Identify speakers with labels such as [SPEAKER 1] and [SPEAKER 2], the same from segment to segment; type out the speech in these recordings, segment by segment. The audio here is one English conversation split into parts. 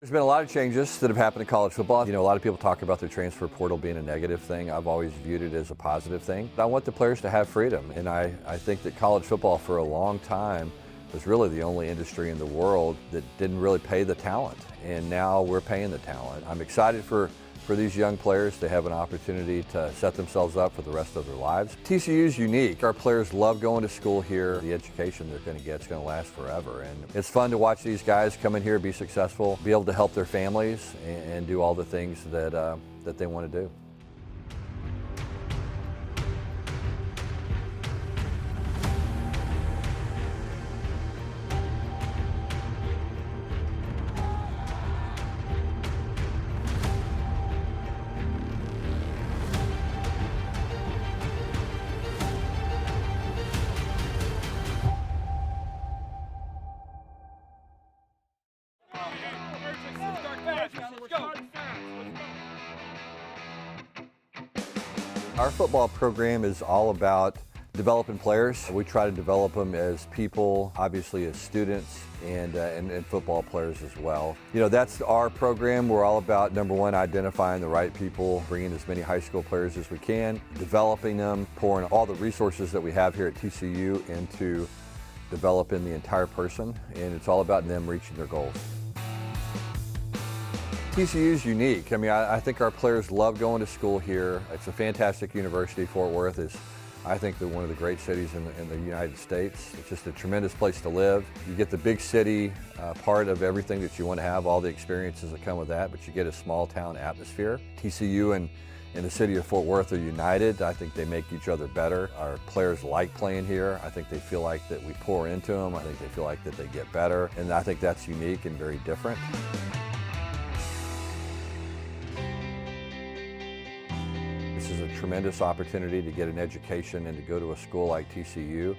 [SPEAKER 1] There's been a lot of changes that have happened in college football. You know, a lot of people talk about the transfer portal being a negative thing. I've always viewed it as a positive thing. I want the players to have freedom, and I think that college football for a long time was really the only industry in the world that didn't really pay the talent, and now we're paying the talent. I'm excited for these young players to have an opportunity to set themselves up for the rest of their lives. TCU is unique. Our players love going to school here. The education they're going to get is going to last forever, and it's fun to watch these guys come in here, be successful, be able to help their families, and do all the things that they want to do. Our football program is all about developing players. We try to develop them as people, obviously as students, and football players as well. You know, that's our program. We're all about, number one, identifying the right people, bringing as many high school players as we can, developing them, pouring all the resources that we have here at TCU into developing the entire person, and it's all about them reaching their goals. TCU is unique. I mean, I think our players love going to school here. It's a fantastic university. Fort Worth is, I think, one of the great cities in the United States. It's just a tremendous place to live. You get the big city part of everything that you want to have, all the experiences that come with that, but you get a small town atmosphere. TCU and the city of Fort Worth are united. I think they make each other better. Our players like playing here. I think they feel like that we pour into them. I think they feel like that they get better, and I think that's unique and very different. This is a tremendous opportunity to get an education and to go to a school like TCU.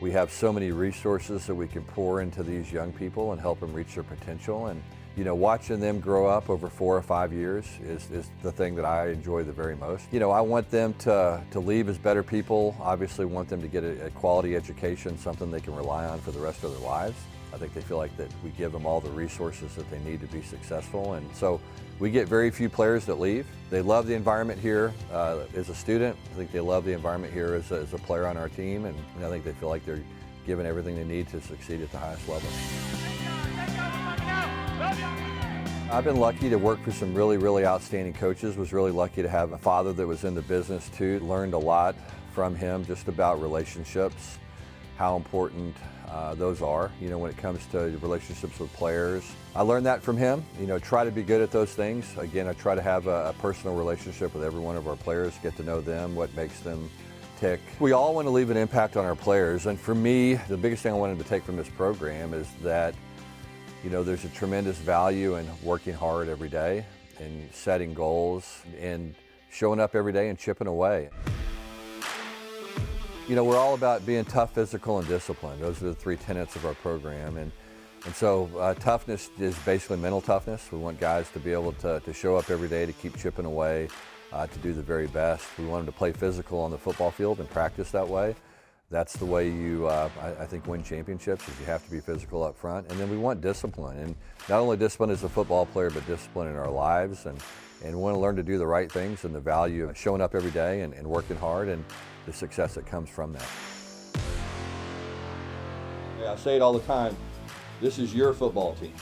[SPEAKER 1] We have so many resources that we can pour into these young people and help them reach their potential. And you know, watching them grow up over 4 or 5 years is the thing that I enjoy the very most. You know, I want them to leave as better people. Obviously want them to get a quality education, something they can rely on for the rest of their lives. I think they feel like that we give them all the resources that they need to be successful, and so we get very few players that leave. They love the environment here as a student. I think they love the environment here as a player on our team, and I think they feel like they're given everything they need to succeed at the highest level. I've been lucky to work for some really outstanding coaches. Was really lucky to have a father that was in the business too. Learned a lot from him just about relationships, how important those are, you know, when it comes to relationships with players. I learned that from him. You know, try to be good at those things. Again, I try to have a personal relationship with every one of our players, get to know them, what makes them tick. We all want to leave an impact on our players, and for me, the biggest thing I wanted to take from this program is that, you know, there's a tremendous value in working hard every day and setting goals and showing up every day and chipping away. You know, we're all about being tough, physical, and disciplined. Those are the 3 tenets of our program. And so toughness is basically mental toughness. We want guys to be able to show up every day, to keep chipping away, to do the very best. We want them to play physical on the football field and practice that way. That's the way you, I think, win championships, is you have to be physical up front. And then we want discipline, and not only discipline as a football player, but discipline in our lives. And we want to learn to do the right things, and the value of showing up every day and working hard, and the success that comes from that. Yeah, I say it all the time, this is your football team.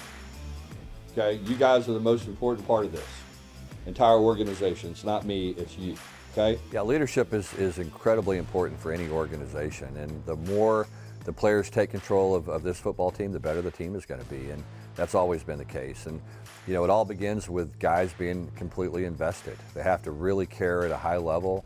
[SPEAKER 1] Okay, you guys are the most important part of this entire organization. It's not me, it's you. Okay? Yeah, leadership is incredibly important for any organization, and the more the players take control of this football team, the better the team is going to be, and that's always been the case. And you know, it all begins with guys being completely invested. They have to really care at a high level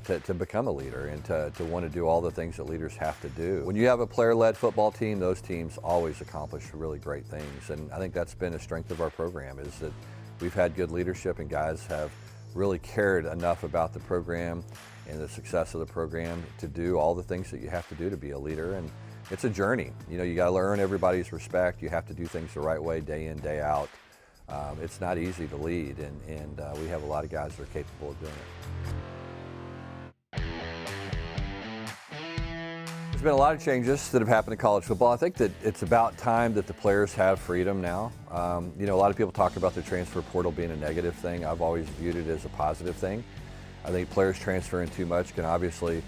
[SPEAKER 1] to become a leader, and to want to do all the things that leaders have to do. When you have a player-led football team, those teams always accomplish really great things, and I think that's been a strength of our program, is that we've had good leadership, and guys have really cared enough about the program and the success of the program to do all the things that you have to do to be a leader. And it's a journey. You know, you got to earn everybody's respect. You have to do things the right way, day in, day out. It's not easy to lead, and we have a lot of guys that are capable of doing it. There's been a lot of changes that have happened in college football. I think that it's about time that the players have freedom now. You know, a lot of people talk about the transfer portal being a negative thing. I've always viewed it as a positive thing. I think players transferring too much can obviously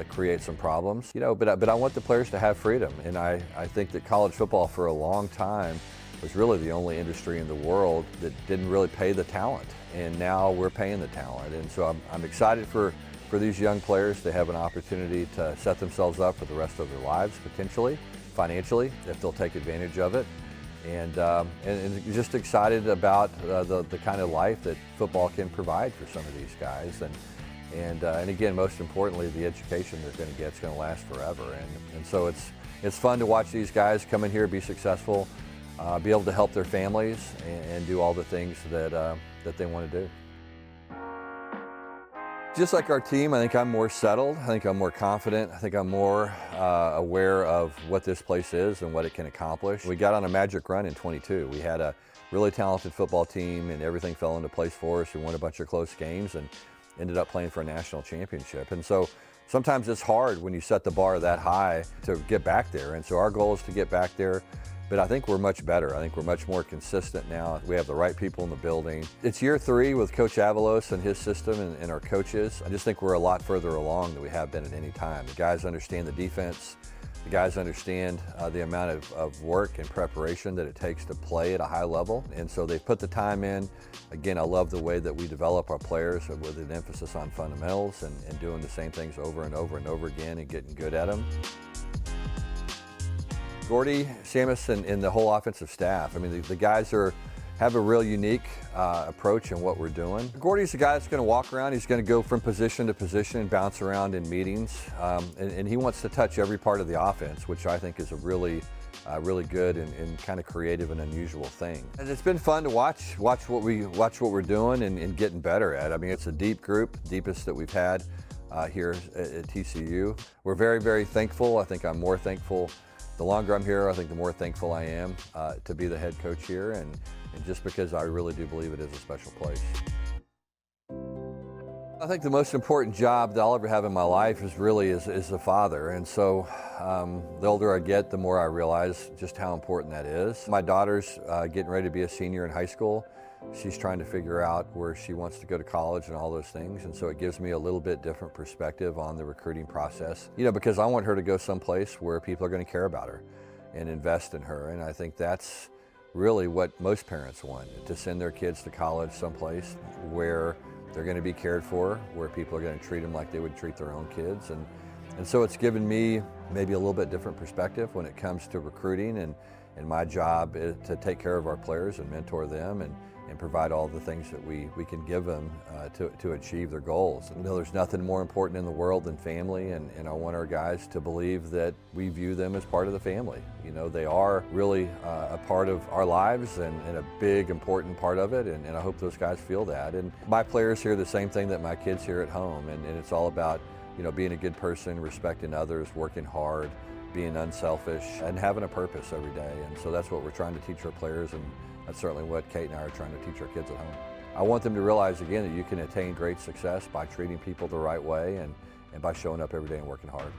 [SPEAKER 1] create some problems. You know, but I want the players to have freedom, and I think that college football for a long time was really the only industry in the world that didn't really pay the talent, and now we're paying the talent. And so I'm excited for these young players to have an opportunity to set themselves up for the rest of their lives, potentially, financially, if they'll take advantage of it. And just excited about the kind of life that football can provide for some of these guys. And again, most importantly, the education they're going to get is going to last forever. And so it's fun to watch these guys come in here, be successful, be able to help their families, and do all the things that they want to do. Just like our team, I think I'm more settled. I think I'm more confident. I think I'm more aware of what this place is and what it can accomplish. We got on a magic run in 22. We had a really talented football team, and everything fell into place for us. We won a bunch of close games and ended up playing for a national championship. And so sometimes it's hard when you set the bar that high to get back there. And so our goal is to get back there. But I think we're much better. I think we're much more consistent now. We have the right people in the building. It's year 3 with Coach Avalos and his system and our coaches. I just think we're a lot further along than we have been at any time. The guys understand the defense. The guys understand the amount of work and preparation that it takes to play at a high level. And so they've put the time in. Again, I love the way that we develop our players with an emphasis on fundamentals and doing the same things over and over and over again and getting good at them. Gordy, Shamus, and the whole offensive staff. I mean, the guys have a real unique approach in what we're doing. Gordy's the guy that's going to walk around. He's going to go from position to position and bounce around in meetings, and he wants to touch every part of the offense, which I think is a really good and kind of creative and unusual thing. And it's been fun to watch what we're doing and getting better at. I mean, it's a deep group, deepest that we've had here at TCU. We're very, very thankful. I think I'm more thankful. The longer I'm here, I think the more thankful I am to be the head coach here, and just because I really do believe it is a special place. I think the most important job that I'll ever have in my life is a father, and so the older I get, the more I realize just how important that is. My daughter's getting ready to be a senior in high school. She's trying to figure out where she wants to go to college and all those things, and so it gives me a little bit different perspective on the recruiting process. You know, because I want her to go someplace where people are going to care about her and invest in her, and I think that's really what most parents want, to send their kids to college someplace where they're going to be cared for, where people are going to treat them like they would treat their own kids, and so it's given me maybe a little bit different perspective when it comes to recruiting, and my job is to take care of our players and mentor them and provide all the things that we can give them to achieve their goals. You know, there's nothing more important in the world than family, and I want our guys to believe that we view them as part of the family. You know, they are really a part of our lives and a big, important part of it, and I hope those guys feel that. And my players hear the same thing that my kids hear at home, and it's all about, you know, being a good person, respecting others, working hard, being unselfish, and having a purpose every day. And so that's what we're trying to teach our players, and that's certainly what Kate and I are trying to teach our kids at home. I want them to realize, again, that you can attain great success by treating people the right way and by showing up every day and working hard.